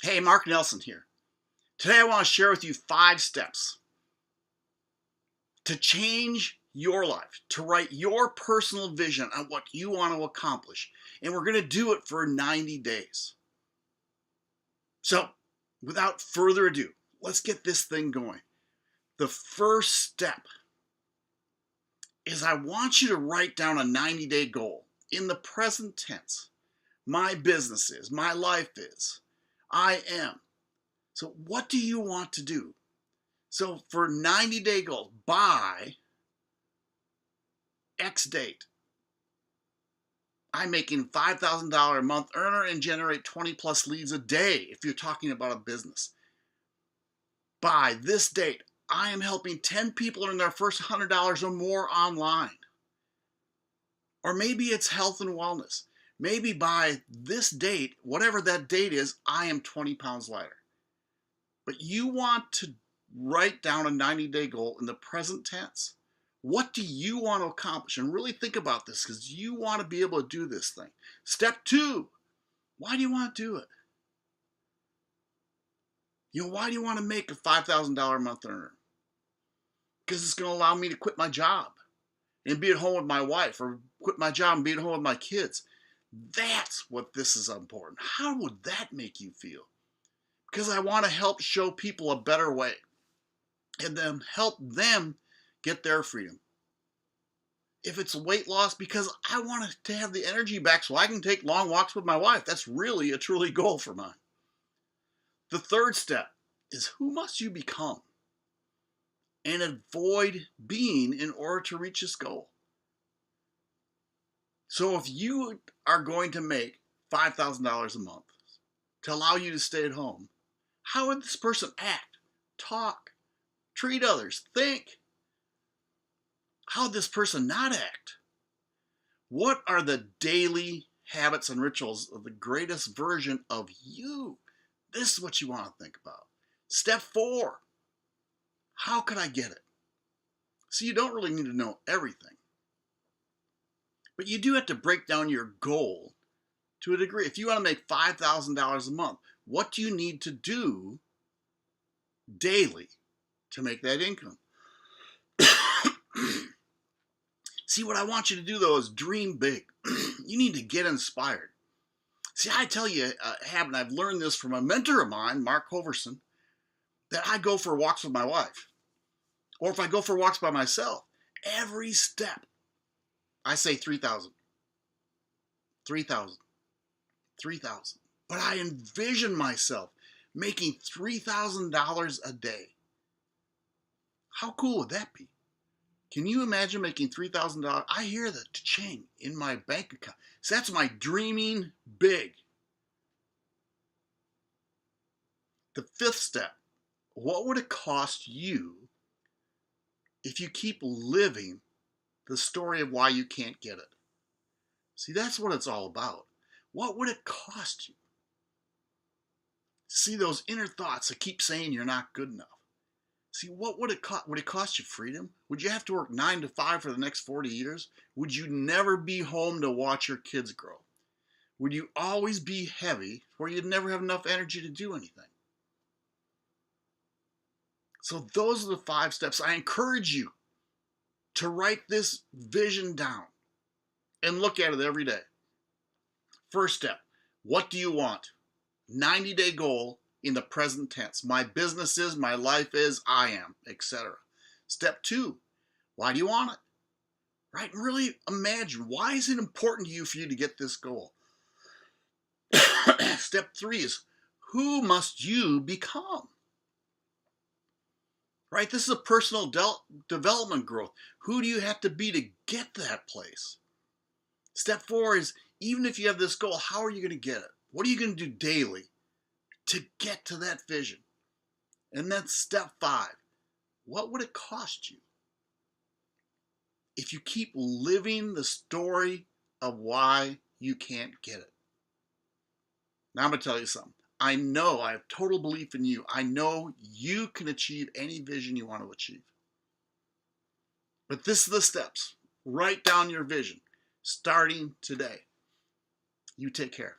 Hey, Mark Nelson here. Today I want to share with you 5 steps to change your life, to write your personal vision on what you want to accomplish. And we're going to do it for 90 days. So, without further ado, let's get this thing going. The first step is I want you to write down a 90-day goal in the present tense. My business is, my life is, I am. So, what do you want to do? So for 90-day goals, by X date, I'm making $5,000 a month earner and generate 20 plus leads a day if you're talking about a business. By this date, I am helping 10 people earn their first $100 or more online. Or maybe it's health and wellness. Maybe by this date, whatever that date is, I am 20 pounds lighter. But you want to write down a 90-day goal in the present tense. What do you want to accomplish? And really think about this because you want to be able to do this thing. Step 2, why do you want to do it? Why do you want to make a $5,000 a month earner? Because it's going to allow me to quit my job and be at home with my wife, or quit my job and be at home with my kids. That's what this is important. How would that make you feel? Because I want to help show people a better way and then help them get their freedom. If it's weight loss, because I want to have the energy back so I can take long walks with my wife. That's really a truly goal for mine. The third step is who must you become and avoid being in order to reach this goal. So if you are going to make $5,000 a month to allow you to stay at home, how would this person act, talk, treat others, think? How would this person not act? What are the daily habits and rituals of the greatest version of you? This is what you want to think about. Step 4, how can I get it? So you don't really need to know everything. But you do have to break down your goal to a degree. If you want to make $5,000 a month, what do you need to do daily to make that income? See, what I want you to do, though, is dream big. You need to get inspired. See, I tell you, and I've learned this from a mentor of mine, Mark Hoverson, that I go for walks with my wife. Or if I go for walks by myself, every step, I say 3,000, 3,000, 3,000. But I envision myself making $3,000 a day. How cool would that be? Can you imagine making $3,000? I hear the cha-ching in my bank account. So that's my dreaming big. The 5th step, what would it cost you if you keep living the story of why you can't get it? See, that's what it's all about. What would it cost you? See those inner thoughts that keep saying you're not good enough. See, what would it cost? Would it cost you freedom? Would you have to work 9 to 5 for the next 40 years? Would you never be home to watch your kids grow? Would you always be heavy where you'd never have enough energy to do anything? So those are the 5 steps. I encourage you to write this vision down and look at it every day. First step, what do you want? 90-day goal in the present tense. My business is, my life is, I am, etc. Step 2, why do you want it? Right? And really imagine, why is it important to you for you to get this goal? Step 3 is, who must you become? Right? This is a personal development growth. Who do you have to be to get that place? Step 4 is, even if you have this goal, how are you going to get it? What are you going to do daily to get to that vision? And then step 5, what would it cost you if you keep living the story of why you can't get it? Now I'm going to tell you something. I know, I have total belief in you. I know you can achieve any vision you want to achieve. But this is the steps. Write down your vision starting today. You take care.